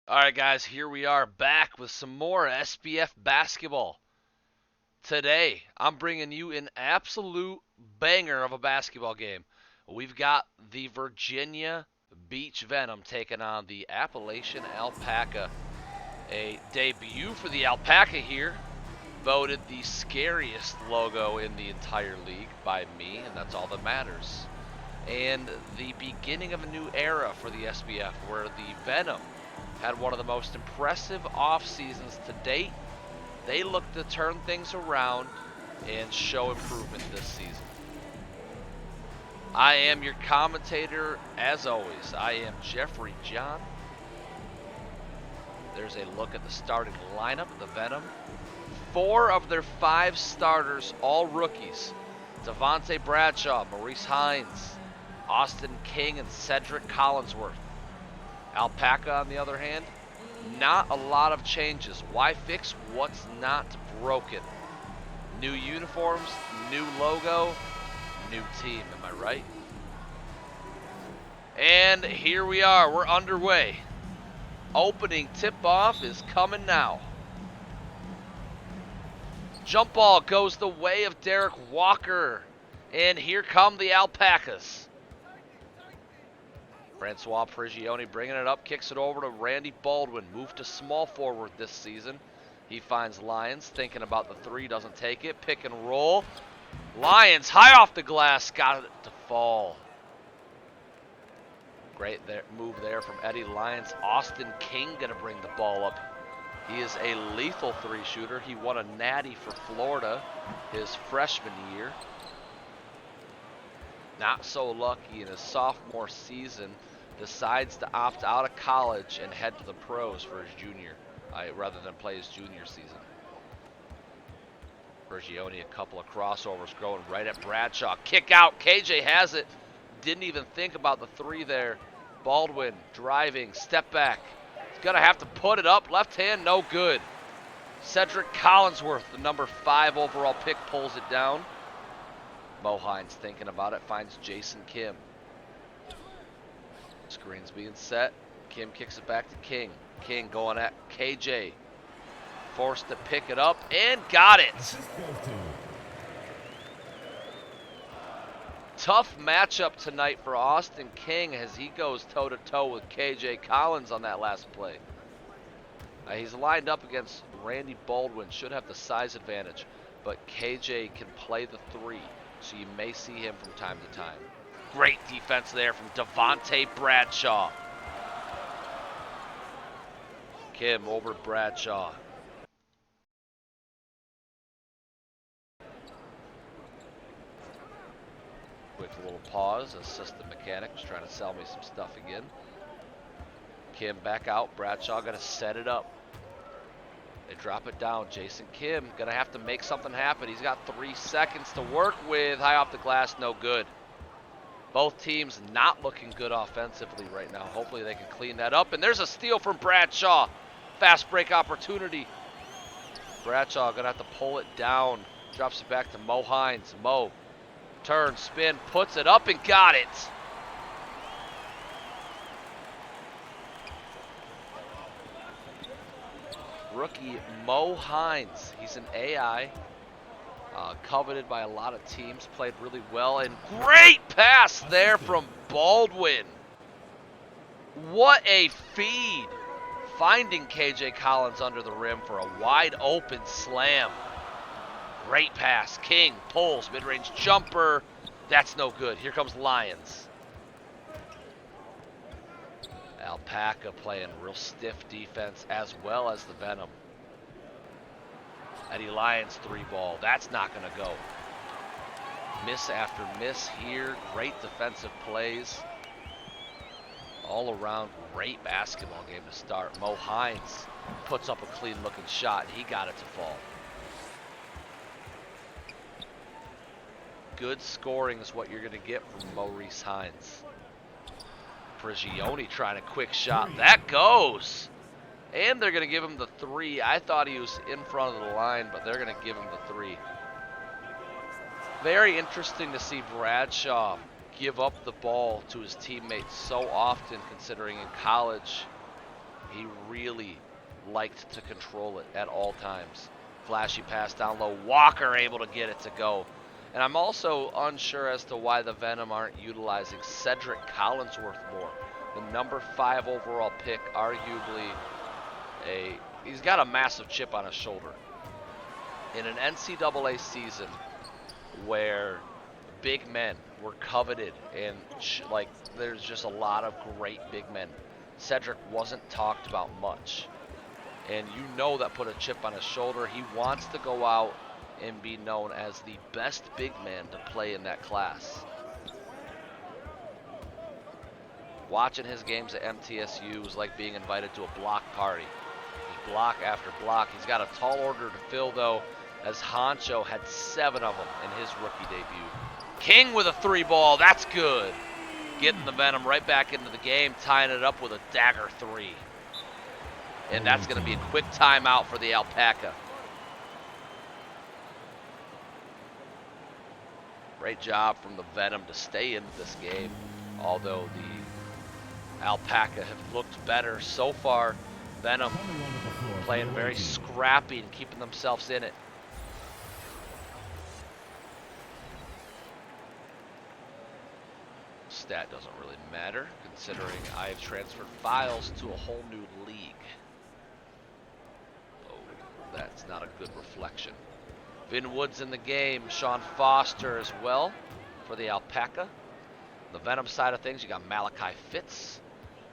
Alright guys, here we are back with some more SBF basketball. Today, I'm bringing you an absolute banger of a basketball game. We've got the Virginia Beach Venom taking on the Appalachian Alpaca. A debut for the Alpaca here. Voted the scariest logo in the entire league by me, and that's all that matters. And the beginning of a new era for the SBF where the Venom had one of the most impressive off seasons to date. They look to turn things around and show improvement this season. I am your commentator, as always. I am Jeffrey John. There's a look at the starting lineup of the Venom. 4 of their 5 starters, all rookies. Devontae Bradshaw, Maurice Hines, Austin King, and Cedric Collinsworth. Alpaca, on the other hand, not a lot of changes. Why fix what's not broken? New uniforms, new logo, new team, am I right? And here we are, we're underway. Opening tip-off is coming now. Jump ball goes the way of Derek Walker. And here come the Alpacas. Francois Prigioni bringing it up, kicks it over to Randy Baldwin. Moved to small forward this season. He finds Lyons, thinking about the 3, doesn't take it. Pick and roll. Lyons, high off the glass, got it to fall. Great move there from Eddie Lyons. Austin King going to bring the ball up. He is a lethal 3-shooter. He won a natty for Florida his freshman year. Not so lucky in his sophomore season, decides to opt out of college and head to the pros for his junior, rather than play his junior season. Prigioni, a couple of crossovers going right at Bradshaw. Kick out, KJ has it. Didn't even think about the 3 there. Baldwin driving, step back. He's gonna have to put it up, left hand, no good. Cedric Collinsworth, the number 5 overall pick, pulls it down. Mo Hines thinking about it, finds Jason Kim. Screen's being set. Kim kicks it back to King. King going at KJ. Forced to pick it up and got it. Tough matchup tonight for Austin King as he goes toe-to-toe with KJ Collins on that last play. He's lined up against Randy Baldwin, should have the size advantage, but KJ can play the 3. So you may see him from time to time. Great defense there from Devontae Bradshaw. Kim over Bradshaw. Quick little pause as system mechanic was trying to sell me some stuff again. Kim back out. Bradshaw going to set it up. They drop it down. Jason Kim gonna have to make something happen. He's got 3 seconds to work with. High off the glass, no good. Both teams not looking good offensively right now. Hopefully they can clean that up. And there's a steal from Bradshaw. Fast break opportunity. Bradshaw gonna have to pull it down. Drops it back to Mo Hines. Mo, turn, spin, puts it up and got it. Rookie Mo Hines. He's an AI, coveted by a lot of teams, played really well, and great pass there from Baldwin. What a feed. Finding KJ Collins under the rim for a wide open slam. Great pass. King pulls, mid-range jumper. That's no good. Here comes Lyons. Alpaca playing real stiff defense as well as the Venom. Eddie Lyons 3-ball. That's not going to go. Miss after miss here. Great defensive plays. All around, great basketball game to start. Mo Hines puts up a clean-looking shot, and he got it to fall. Good scoring is what you're going to get from Maurice Hines. Prigioni trying a quick shot. That goes. And they're going to give him the 3. I thought he was in front of the line, but they're going to give him the 3. Very interesting to see Bradshaw give up the ball to his teammates so often, considering in college He really liked to control it at all times. Flashy pass down low. Walker able to get it to go. And I'm also unsure as to why the Venom aren't utilizing Cedric Collinsworth more. The number 5 overall pick, arguably he's got a massive chip on his shoulder. In an NCAA season where big men were coveted and like there's just a lot of great big men, Cedric wasn't talked about much. And you know that put a chip on his shoulder. He wants to go out and be known as the best big man to play in that class. Watching his games at MTSU was like being invited to a block party. Just block after block. He's got a tall order to fill, though, as Honcho had 7 of them in his rookie debut. King with a 3-ball. That's good. Getting the Venom right back into the game, tying it up with a dagger 3. And that's going to be a quick timeout for the Alpaca. Great job from the Venom to stay in this game, although the Alpaca have looked better so far. Venom playing very scrappy and keeping themselves in it. Stat doesn't really matter, considering I have transferred files to a whole new league. Oh, that's not a good reflection. Vin Wood's in the game. Sean Foster as well for the Alpaca. The Venom side of things, you got Malachi Fitz,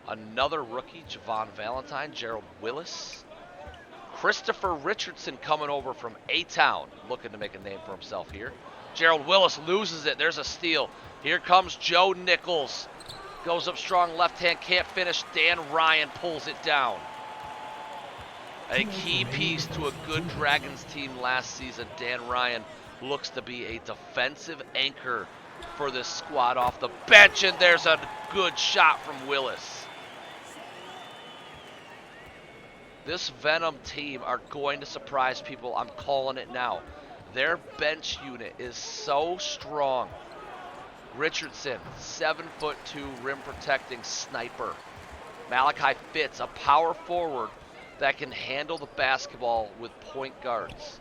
another rookie, Javon Valentine, Gerald Willis, Christopher Richardson coming over from A-Town, looking to make a name for himself here. Gerald Willis loses it. There's a steal. Here comes Joe Nichols. Goes up strong left hand, can't finish. Dan Ryan pulls it down. A key piece to a good Dragons team last season. Dan Ryan looks to be a defensive anchor for this squad off the bench, and there's a good shot from Willis. This Venom team are going to surprise people. I'm calling it now. Their bench unit is so strong. Richardson, 7'2", rim protecting sniper. Malachi Fitz, a power forward that can handle the basketball with point guards.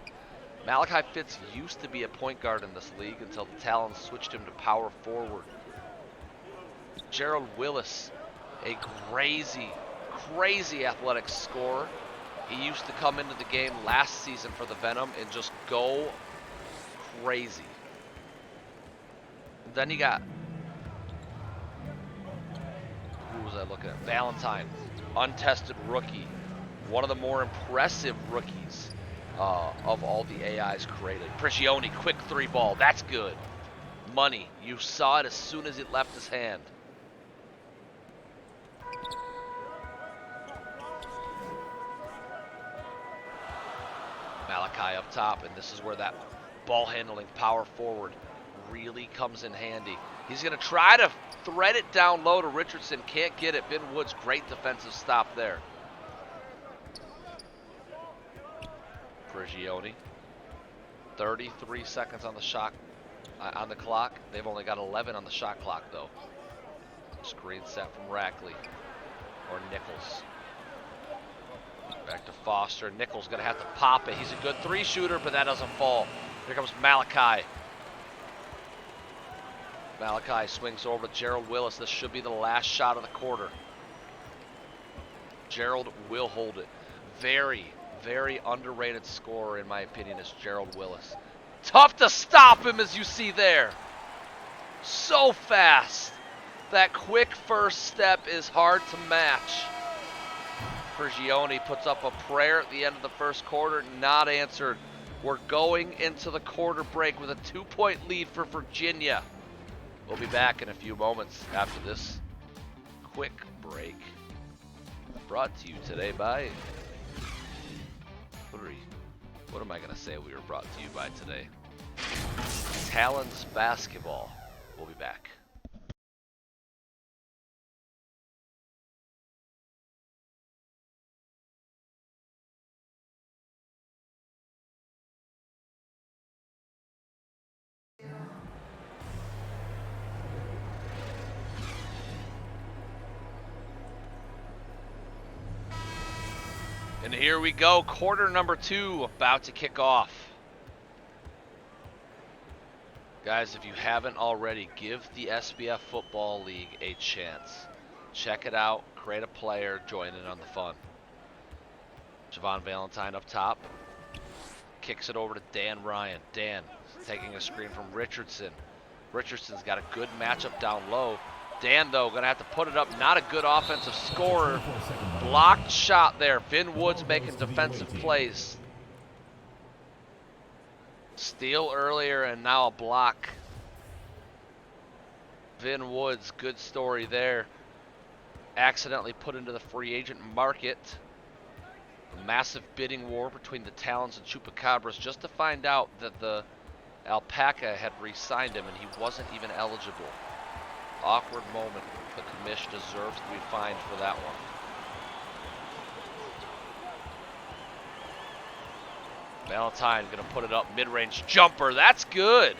Malachi Fitz used to be a point guard in this league until the Talons switched him to power forward. Gerald Willis, a crazy athletic scorer. He used to come into the game last season for the Venom and just go crazy. Then you got, who was I looking at? Valentine, untested rookie. One of the more impressive rookies of all the AIs created. Prigioni, quick 3-ball. That's good. Money. You saw it as soon as it left his hand. Malachi up top, and this is where that ball handling power forward really comes in handy. He's going to try to thread it down low to Richardson. Can't get it. Ben Woods, great defensive stop there. Prigioni. 33 seconds on the shot on the clock. They've only got 11 on the shot clock, though. Screen set from Rackley or Nichols. Back to Foster. Nichols going to have to pop it. He's a good 3-shooter, but that doesn't fall. Here comes Malachi. Malachi swings over to Gerald Willis. This should be the last shot of the quarter. Gerald will hold it. Very underrated scorer, in my opinion, is Gerald Willis. Tough to stop him, as you see there. So fast. That quick first step is hard to match. Prigioni puts up a prayer at the end of the first quarter, not answered. We're going into the quarter break with a 2-point lead for Virginia. We'll be back in a few moments after this quick break. Brought to you today by... What am I going to say we were brought to you by today? Talons Basketball. We'll be back. And here we go, quarter number 2 about to kick off. Guys, if you haven't already, give the SBF Football League a chance. Check it out, create a player, join in on the fun. Javon Valentine up top. Kicks it over to Dan Ryan. Dan taking a screen from Richardson. Richardson's got a good matchup down low. Dan, though, going to have to put it up. Not a good offensive scorer. Blocked shot there. Vin Woods making defensive plays. Steal earlier and now a block. Vin Woods, good story there. Accidentally put into the free agent market. A massive bidding war between the Talons and Chupacabras just to find out that the Alpaca had re-signed him and he wasn't even eligible. Awkward moment. The commish deserves to be fined for that one. Valentine going to put it up, mid-range jumper. That's good.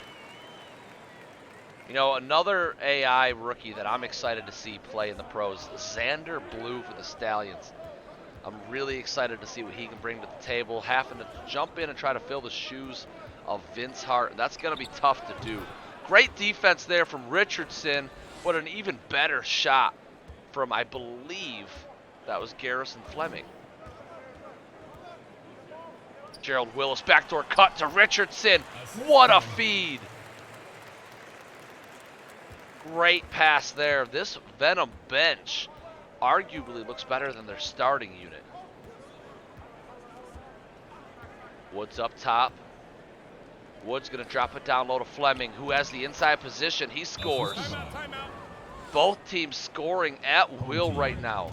You know, another AI rookie that I'm excited to see play in the pros, Xander Blue for the Stallions. I'm really excited to see what he can bring to the table, having to jump in and try to fill the shoes of Vince Hart. That's going to be tough to do. Great defense there from Richardson, but an even better shot from, I believe, that was Garrison Fleming. Gerald Willis, backdoor cut to Richardson. What a feed. Great pass there. This Venom bench arguably looks better than their starting unit. Woods up top. Woods going to drop it down low to Fleming, who has the inside position. He scores. Timeout. Both teams scoring at will right now.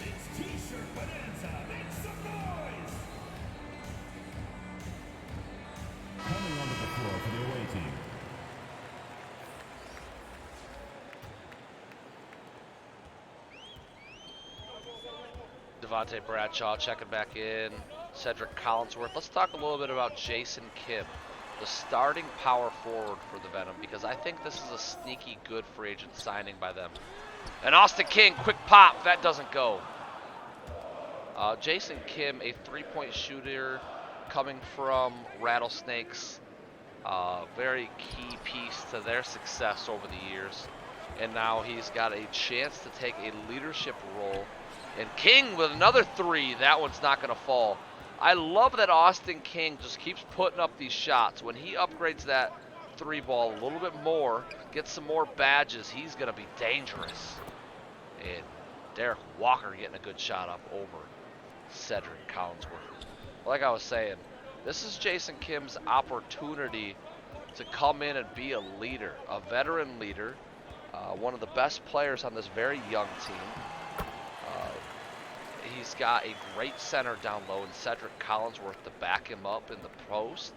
It's T-shirt bonanza. Make some noise. Coming onto the floor for the away team. Devontae Bradshaw checking back in. Cedric Collinsworth. Let's talk a little bit about Jason Kim, the starting power forward for the Venom, because I think this is a sneaky good free agent signing by them. And Austin King, quick pop. That doesn't go. Jason Kim, a three-point shooter coming from Rattlesnakes. Very key piece to their success over the years. And now he's got a chance to take a leadership role. And King with another three. That one's not going to fall. I love that Austin King just keeps putting up these shots. When he upgrades that three ball a little bit more, gets some more badges, he's going to be dangerous. And Derek Walker getting a good shot up over Cedric Collinsworth. Like I was saying, this is Jason Kim's opportunity to come in and be a leader, a veteran leader, one of the best players on this very young team. He's got a great center down low and Cedric Collinsworth to back him up in the post.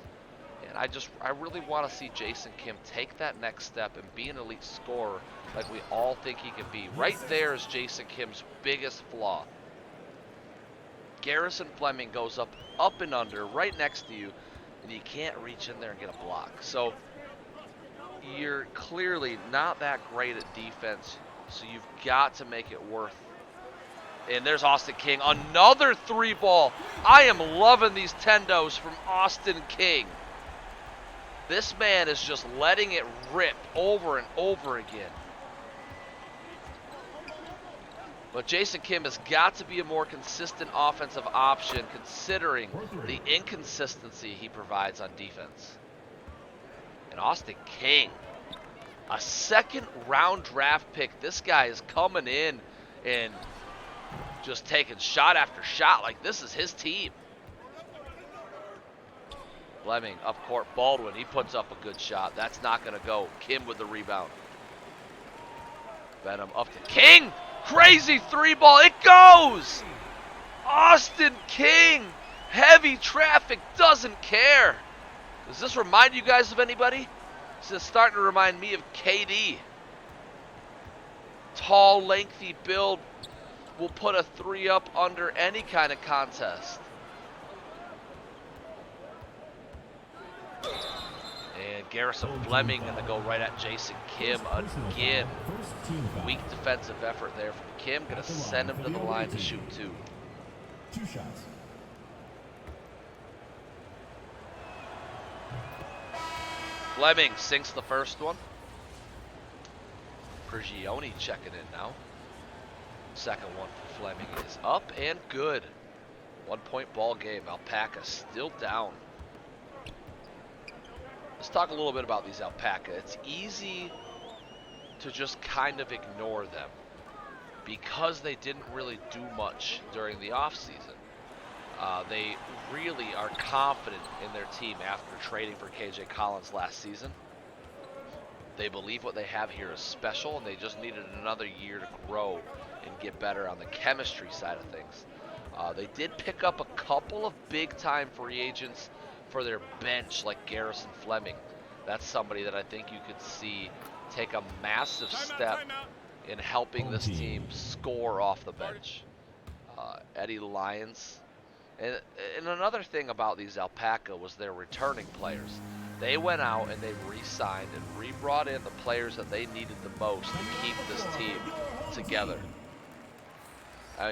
And I really want to see Jason Kim take that next step and be an elite scorer like we all think he can be. Right there is Jason Kim's biggest flaw. Garrison Fleming goes up and under right next to you, and you can't reach in there and get a block. So you're clearly not that great at defense, so you've got to make it worth. And there's Austin King, another three ball. I am loving these tendos from Austin King. This man is just letting it rip over and over again. But Jason Kim has got to be a more consistent offensive option considering the inconsistency he provides on defense. And Austin King, a second round draft pick. This guy is coming in and just taking shot after shot like this is his team. Fleming up court, Baldwin, he puts up a good shot. That's not going to go. Kim with the rebound. Venom up to King. Crazy three ball. It goes. Austin King. Heavy traffic, doesn't care. Does this remind you guys of anybody? This is starting to remind me of KD. Tall, lengthy build. Will put a three up under any kind of contest. And Garrison Fleming going to go right at Jason Kim again. Weak defensive effort there from Kim. Going to send him to the line to shoot 2. 2 shots. Fleming sinks the first one. Prigioni checking in now. Second one for Fleming is up and good. 1-point ball game. Alpaca still down. Let's talk a little bit about these Alpaca. It's easy to just kind of ignore them because they didn't really do much during the offseason. They really are confident in their team after trading for KJ Collins last season. They believe what they have here is special, and they just needed another year to grow and get better on the chemistry side of things. They did pick up a couple of big-time free agents for their bench, like Garrison Fleming. That's somebody that I think you could see take a massive step in helping this team score off the bench. Eddie Lyons. And another thing about these Alpaca was their returning players. They went out and they re-signed and re-brought in the players that they needed the most to keep this team together.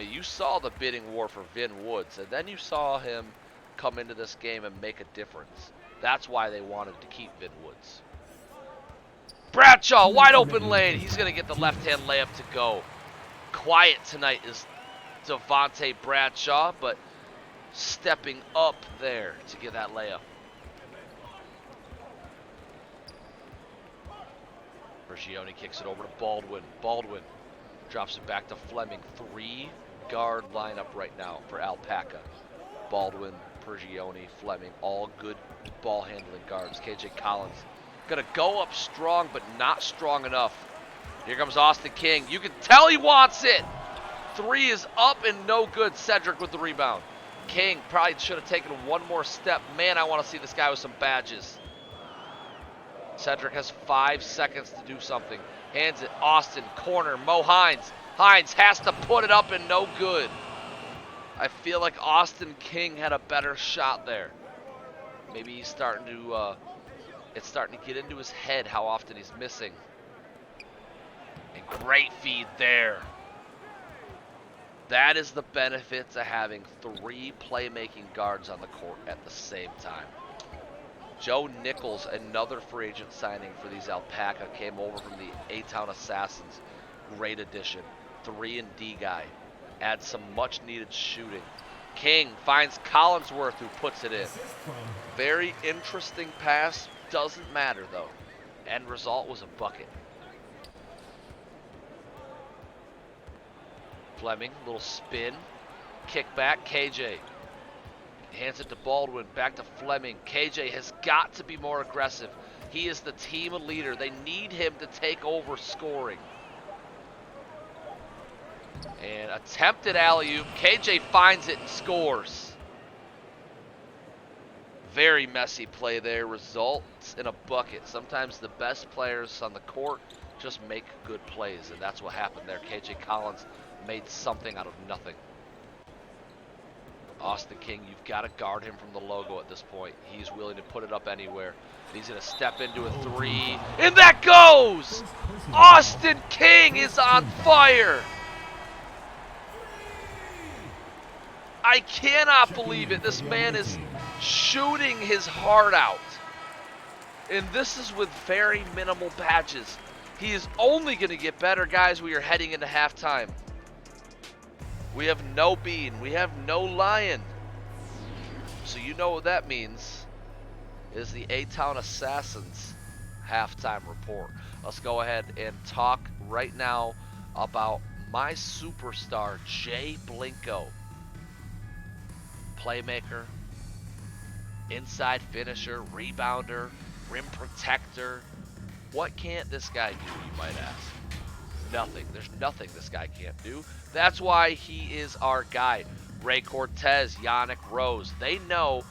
You saw the bidding war for Vin Woods, and then you saw him come into this game and make a difference. That's why they wanted to keep Vin Woods. Bradshaw, wide open lane. He's going to get the left-hand layup to go. Quiet tonight is Devontae Bradshaw, but stepping up there to get that layup. Prigioni kicks it over to Baldwin. Baldwin drops it back to Fleming. 3-guard lineup right now for Alpaca. Baldwin, Prigioni, Fleming, all good ball handling guards. KJ Collins gonna go up strong, but not strong enough. Here comes Austin King. You can tell he wants it. 3 is up and no good. Cedric with the rebound. King probably should have taken one more step. Man, I want to see this guy with some badges. Cedric has 5 seconds to do something. Hands it. Austin, corner. Mo Hines. Hines has to put it up and no good. I feel like Austin King had a better shot there. Maybe he's starting to, it's starting to get into his head how often he's missing. And great feed there. That is the benefit to having 3 playmaking guards on the court at the same time. Joe Nichols, another free agent signing for these Alpaca, came over from the A-Town Assassins. Great addition. 3-and-D guy. Adds some much-needed shooting. King finds Collinsworth, who puts it in. Very interesting pass. Doesn't matter, though. End result was a bucket. Fleming, little spin. Kick back, KJ. Hands it to Baldwin, back to Fleming. KJ has got to be more aggressive. He is the team leader. They need him to take over scoring. And attempted alley-oop. KJ finds it and scores. Very messy play there. Results in a bucket. Sometimes the best players on the court just make good plays, and that's what happened there. KJ Collins made something out of nothing. Austin King, you've got to guard him from the logo at this point. He's willing to put it up anywhere. And he's going to step into a 3. And that goes! Austin King is on fire! I cannot believe it. This man is shooting his heart out. And this is with very minimal badges. He is only going to get better, guys. We are heading into halftime. We have no Bean. We have no Lion. So you know what that means. Is the A-Town Assassins halftime report. Let's go ahead and talk right now about my superstar, Jay Blinko. Playmaker, inside finisher, rebounder, rim protector. What can't this guy do, you might ask? Nothing. There's nothing this guy can't do. That's why he is our guy. Ray Cortez, Yannick Rose, they know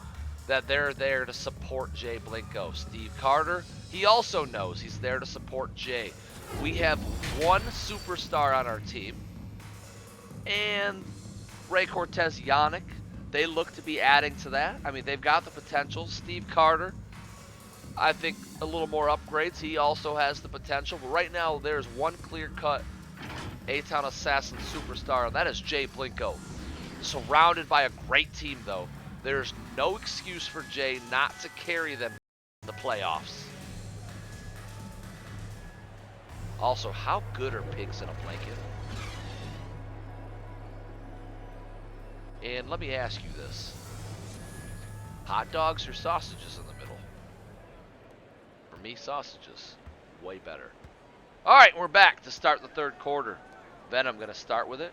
that they're there to support Jay Blinko. Steve Carter, he also knows he's there to support Jay. We have one superstar on our team, and Ray Cortez, Yannick, they look to be adding to that. I mean, they've got the potential. Steve Carter, I think a little more upgrades. He also has the potential. But right now, there's one clear-cut A-Town Assassin superstar, and that is Jay Blinko. Surrounded by a great team, though. There's no excuse for Jay not to carry them in the playoffs. Also, how good are pigs in a blanket? And let me ask you this. Hot dogs or sausages in the middle? For me, sausages. Way better. Alright, we're back to start the third quarter. Venom going to start with it.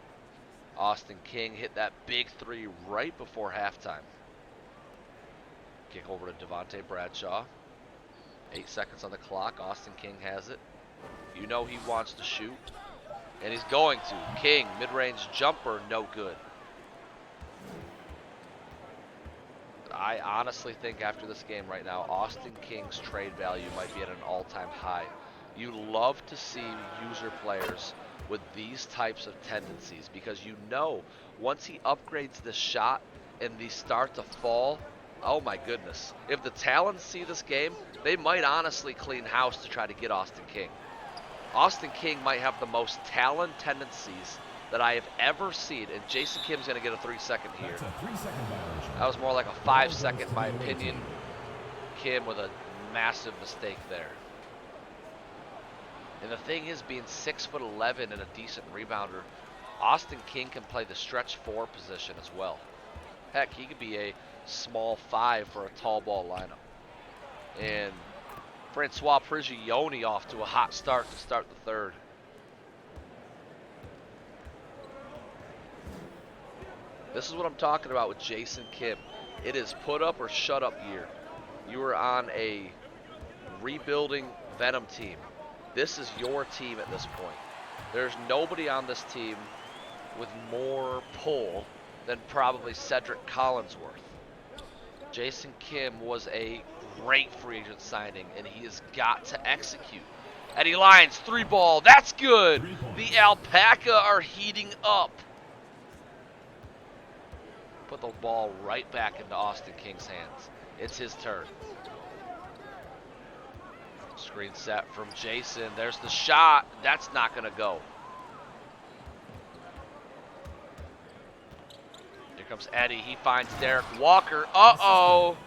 Austin King hit that big three right before halftime. Kick over to Devontae Bradshaw. 8 seconds on the clock. Austin King has it. You know he wants to shoot. And he's going to. King, mid-range jumper, no good. I honestly think after this game right now, Austin King's trade value might be at an all-time high. You love to see user players with these types of tendencies because you know once he upgrades the shot and these start to fall, oh my goodness. If the Talons see this game, they might honestly clean house to try to get Austin King. Austin King might have the most Talon tendencies that I have ever seen, and Jason Kim's going to get a 3-second here. That's a 3-second violation. That was more like a 5-second, in my opinion. Kim with a massive mistake there. And the thing is, being 6'11" and a decent rebounder, Austin King can play the stretch 4 position as well. Heck, he could be a small 5 for a tall ball lineup. And Francois Prigioni off to a hot start to start the third. This is what I'm talking about with Jason Kim. It is put up or shut up year. You are on a rebuilding Venom team. This is your team at this point. There's nobody on this team with more pull than probably Cedric Collinsworth. Jason Kim was a great free agent signing, and he has got to execute. Eddie Lyons, 3-ball, that's good. The Alpaca are heating up. Put the ball right back into Austin King's hands. It's his turn. Screen set from Jason. There's the shot. That's not going to go. Here comes Eddie. He finds Derek Walker. Uh-oh.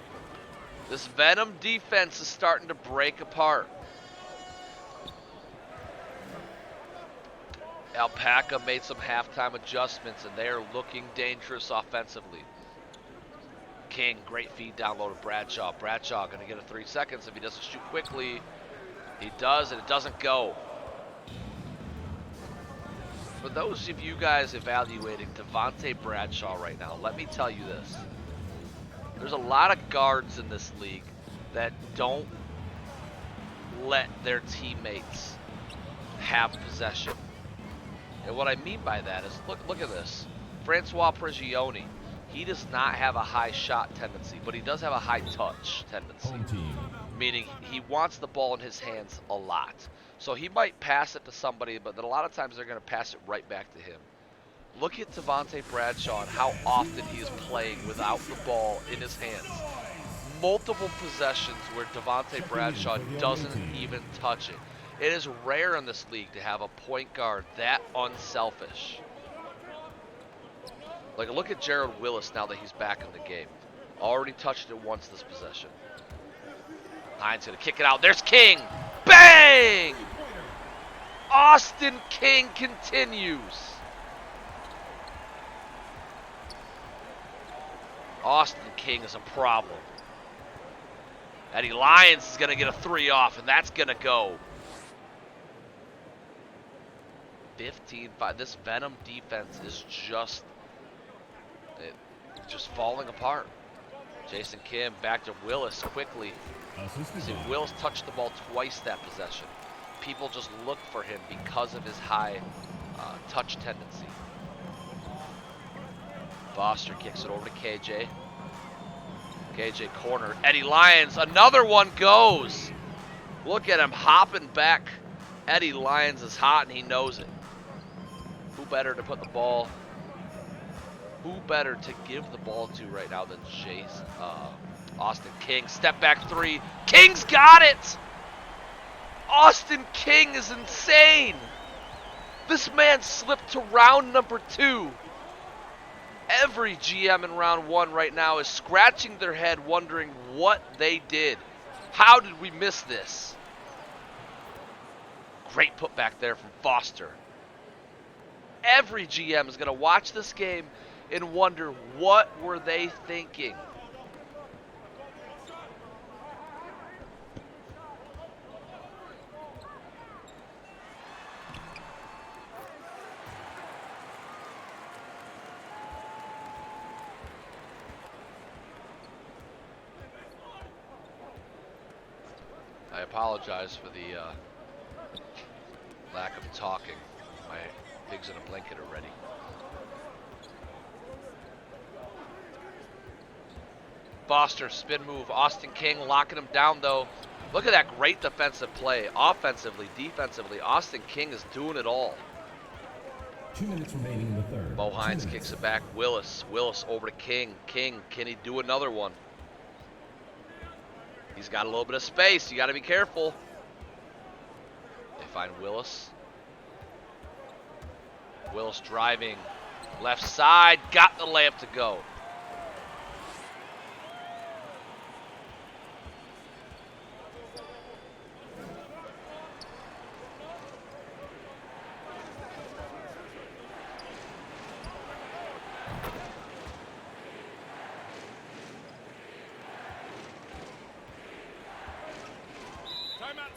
This Venom defense is starting to break apart. Alpaca made some halftime adjustments, and they are looking dangerous offensively. King, great feed down low to Bradshaw. Bradshaw going to get a 3 seconds if he doesn't shoot quickly. He does, and it doesn't go. For those of you guys evaluating Devontae Bradshaw right now, let me tell you this. There's a lot of guards in this league that don't let their teammates have possession. And what I mean by that is, look at this. Francois Prigioni, he does not have a high shot tendency, but he does have a high touch tendency. Home team. Meaning he wants the ball in his hands a lot. So he might pass it to somebody, but then a lot of times they're going to pass it right back to him. Look at Devontae Bradshaw and how often he is playing without the ball in his hands. Multiple possessions where Devontae Bradshaw doesn't even touch it. It is rare in this league to have a point guard that unselfish. Like, look at Jared Willis now that he's back in the game. Already touched it once this possession. Hines going to kick it out. There's King. Bang! Austin King continues. Austin King is a problem. Eddie Lyons is going to get a 3 off, and that's going to go. 15-5. This Venom defense is just falling apart. Jason Kim back to Willis quickly. See, Willis touched the ball twice that possession. People just look for him because of his high touch tendency. Foster kicks it over to KJ. KJ corner. Eddie Lyons, another one goes. Look at him hopping back. Eddie Lyons is hot and he knows it. Who better to put the ball? Who better to give the ball to right now than Austin King, step back three. King's got it! Austin King is insane! This man slipped to round number 2. Every GM in round 1 right now is scratching their head wondering what they did. How did we miss this? Great putback there from Foster. Every GM is going to watch this game and wonder what were they thinking. I apologize for the lack of talking. My pig's in a blanket already. Foster, spin move. Austin King locking him down, though. Look at that great defensive play. Offensively, defensively, Austin King is doing it all. 2 minutes remaining in the third. Bo Hines kicks it back. Willis over to King. King, can he do another one? He's got a little bit of space. You got to be careful. They find Willis. Willis driving. Left side. Got the layup to go.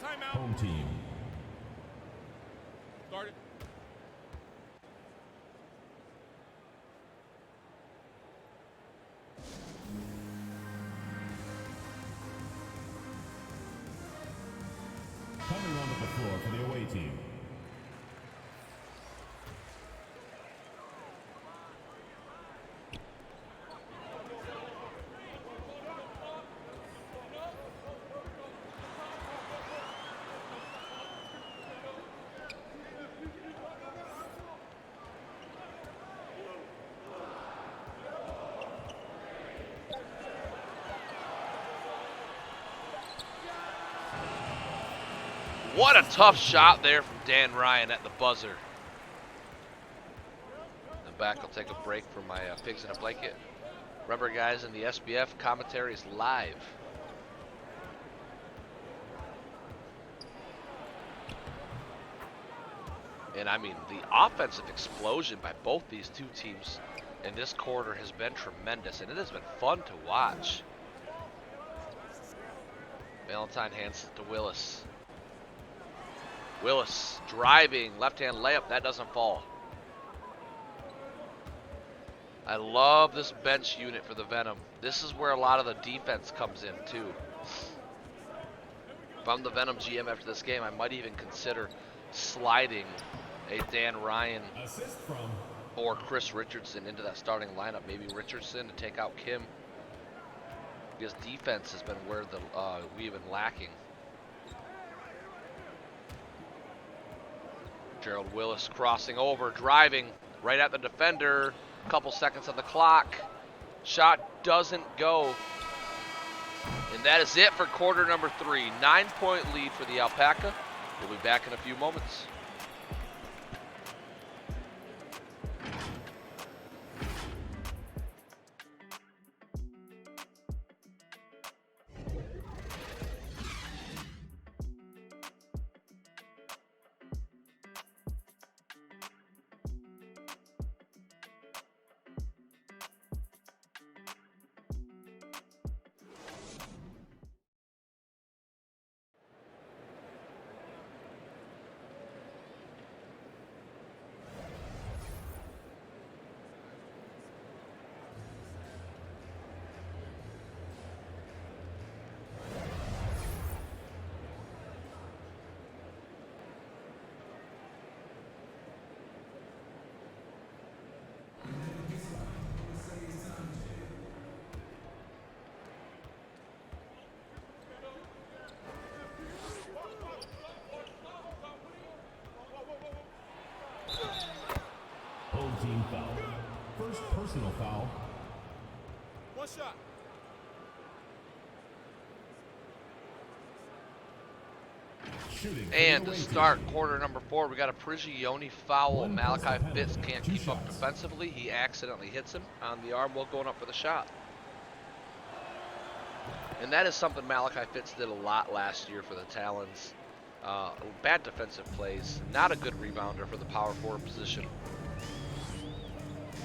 Timeout. Home team. Started. Coming onto the floor for the away team. What a tough shot there from Dan Ryan at the buzzer. The back will take a break for my pigs in a blanket. Remember, guys, in the SBF, commentary is live. And I mean, the offensive explosion by both these two teams in this quarter has been tremendous, and it has been fun to watch. Valentine hands it to Willis. Willis driving, left-hand layup, that doesn't fall. I love this bench unit for the Venom. This is where a lot of the defense comes in too. If I'm the Venom GM after this game, I might even consider sliding a Dan Ryan or Chris Richardson into that starting lineup. Maybe Richardson to take out Kim, because defense has been where we've been lacking. Gerald Willis crossing over, driving right at the defender. Couple seconds on the clock. Shot doesn't go. And that is it for quarter number 3. 9-point lead for the Alpaca. We'll be back in a few moments. Team foul. First personal foul. One shot. Shooting for the And to away start team. quarter number 4, we got a Prigioni foul. One plus Malachi the Fitz penalty. can't 2 keep up shots. defensively. He accidentally hits him on the arm while going up for the shot. And that is something Malachi Fitz did a lot last year for the Talons. Bad defensive plays, not a good rebounder for the power forward position.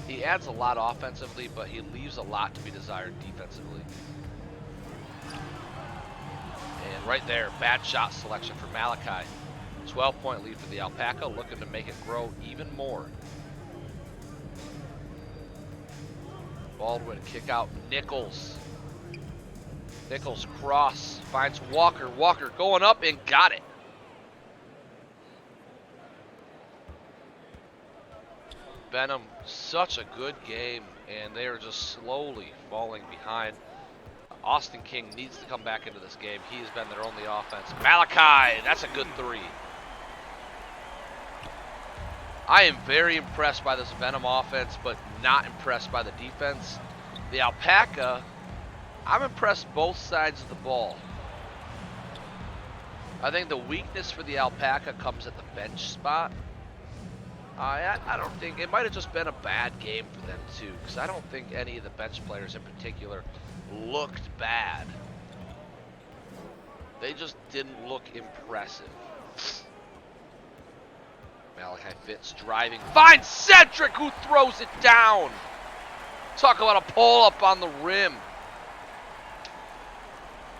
He adds a lot offensively, but he leaves a lot to be desired defensively. And right there, bad shot selection for Malachi. 12-point lead for the Alpaca, looking to make it grow even more. Baldwin kick out Nichols. Nichols cross, finds Walker. Walker going up and got it. Venom, such a good game, and they are just slowly falling behind. Austin King needs to come back into this game. He has been their only offense. Malachi, that's a good 3. I am very impressed by this Venom offense, but not impressed by the defense. The Alpaca, I'm impressed both sides of the ball. I think the weakness for the Alpaca comes at the bench spot. I don't think, it might have just been a bad game for them too, because I don't think any of the bench players in particular looked bad. They just didn't look impressive. Malachi Fitz driving, finds Cedric, who throws it down. Talk about a pull-up on the rim.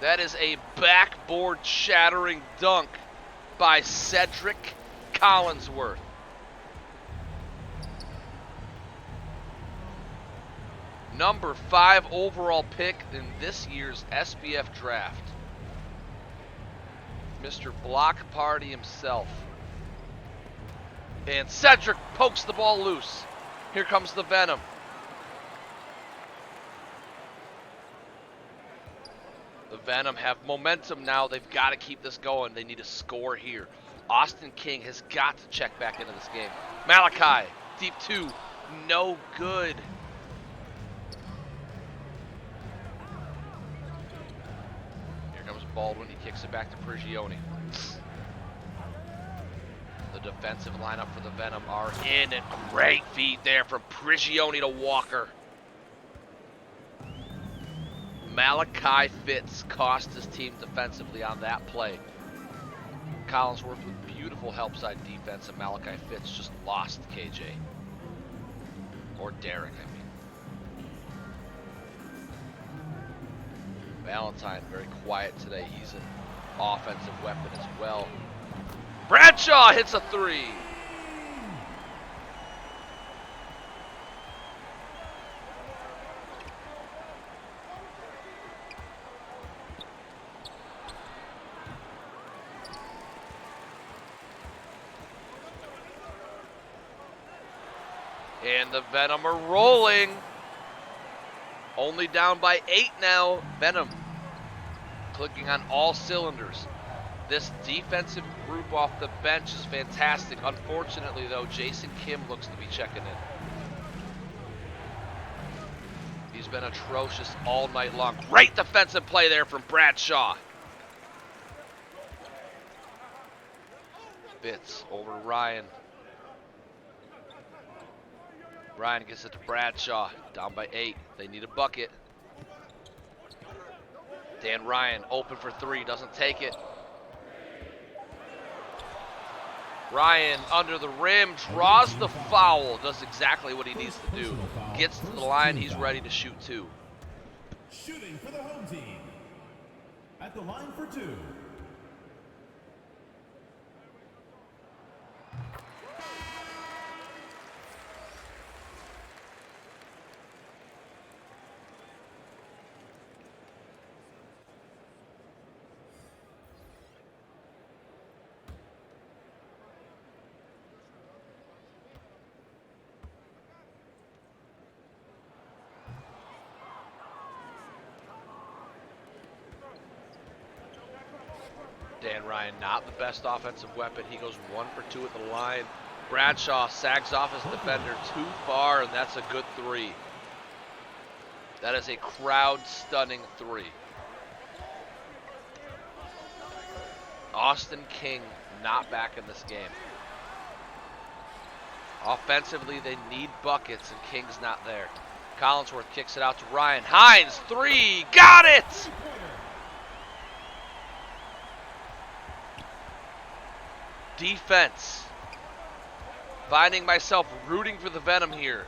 That is a backboard shattering dunk by Cedric Collinsworth. Number 5 overall pick in this year's SBF draft. Mr. Block Party himself. And Cedric pokes the ball loose. Here comes the Venom. The Venom have momentum now. They've got to keep this going. They need to score here. Austin King has got to check back into this game. Malachi, deep 2, no good. Here comes Baldwin. He kicks it back to Prigioni. The defensive lineup for the Venom are in, and great feed there from Prigioni to Walker. Malachi Fitz cost his team defensively on that play. Collinsworth with beautiful help side defense, and Malachi Fitz just lost KJ. Or Derek, I mean. Valentine, very quiet today. He's an offensive weapon as well. Bradshaw hits a 3. And the Venom are rolling. Only down by 8 now. Venom clicking on all cylinders. This defensive group off the bench is fantastic. Unfortunately, though, Jason Kim looks to be checking in. He's been atrocious all night long. Great defensive play there from Bradshaw. Fitz over Ryan. Ryan gets it to Bradshaw. Down by 8. They need a bucket. Dan Ryan open for 3. Doesn't take it. Ryan under the rim, draws the foul, does exactly what he needs to do. Gets to the line, he's ready to shoot 2. Shooting for the home team. At the line for 2. Dan Ryan, not the best offensive weapon. He goes 1 for 2 at the line. Bradshaw sags off his defender too far, and that's a good 3. That is a crowd-stunning 3. Austin King not back in this game. Offensively, they need buckets, and King's not there. Collinsworth kicks it out to Ryan. Hines, three, got it! Defense. Finding myself rooting for the Venom here.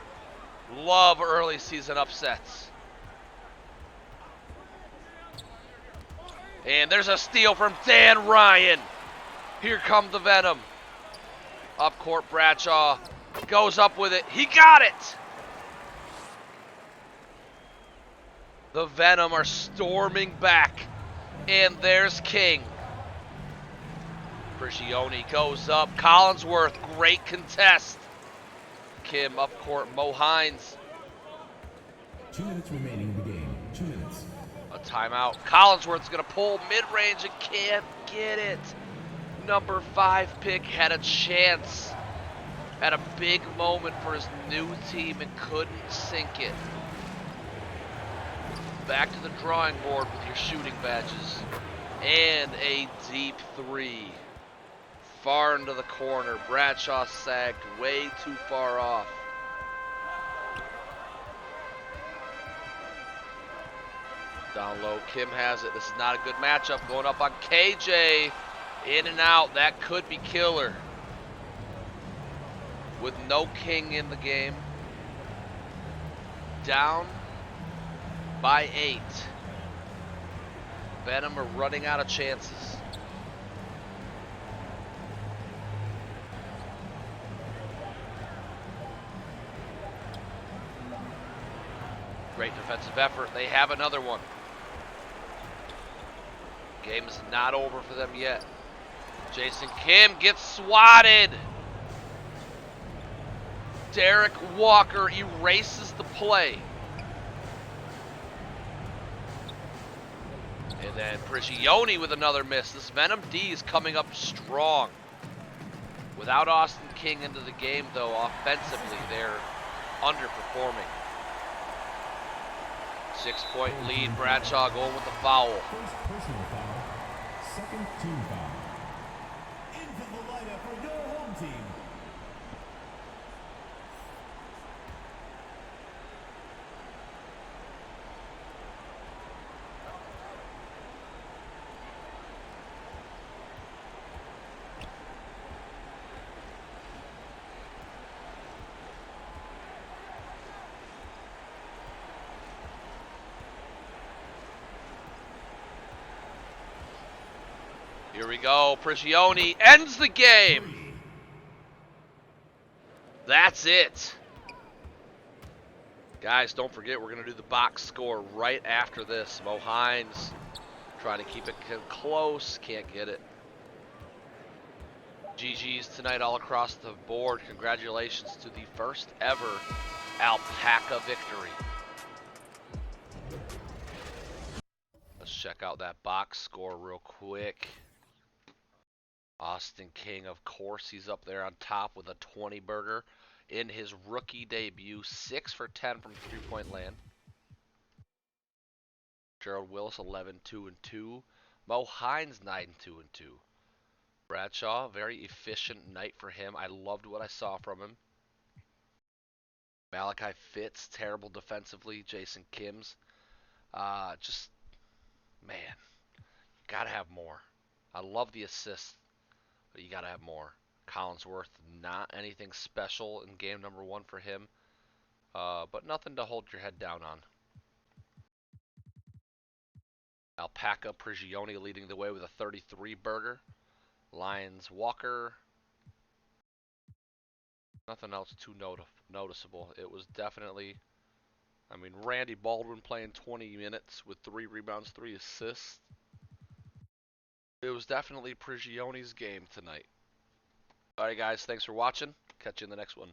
Love early season upsets. And there's a steal from Dan Ryan. Here come the Venom. Up court, Bradshaw goes up with it. He got it! The Venom are storming back. And there's King. Prigioni goes up. Collinsworth, great contest. Kim up court, Mo Hines. 2 minutes remaining in the game. 2 minutes. A timeout. Collinsworth's going to pull mid-range and can't get it. Number 5 pick had a chance. Had a big moment for his new team and couldn't sink it. Back to the drawing board with your shooting badges. And a deep three. Far into the corner. Bradshaw sagged way too far off. Down low, Kim has it. This is not a good matchup. Going up on KJ. In and out. That could be killer. With no King in the game. Down by 8. Venom are running out of chances. Great defensive effort. They have another one. Game is not over for them yet. Jason Kim gets swatted. Derek Walker erases the play. And then Prigioni with another miss. This Venom D is coming up strong. Without Austin King into the game, though, offensively, they're underperforming. 6-point lead. Bradshaw going with the foul. First personal foul. Second team foul. Into the lineup for your home team. Here we go. Prigioni ends the game. That's it. Guys, don't forget we're going to do the box score right after this. Mo Hines trying to keep it close. Can't get it. GG's tonight all across the board. Congratulations to the first ever Alpaca victory. Let's check out that box score real quick. Austin King, of course, he's up there on top with a 20-burger in his rookie debut. 6 for 10 from three-point land. Gerald Willis, 11-2-2. Mo Hines, 9-2-2. Bradshaw, very efficient night for him. I loved what I saw from him. Malachi Fitz, terrible defensively. Jason Kim's. Just, man, gotta have more. I love the assists, but you gotta have more. Collinsworth, not anything special in game number 1 for him, but nothing to hold your head down on. Alpaca, Prigioni leading the way with a 33-burger. Lions, Walker. Nothing else too noticeable. It was definitely, I mean, Randy Baldwin playing 20 minutes with 3 rebounds, 3 assists. It was definitely Prigioni's game tonight. Alright guys, thanks for watching. Catch you in the next one.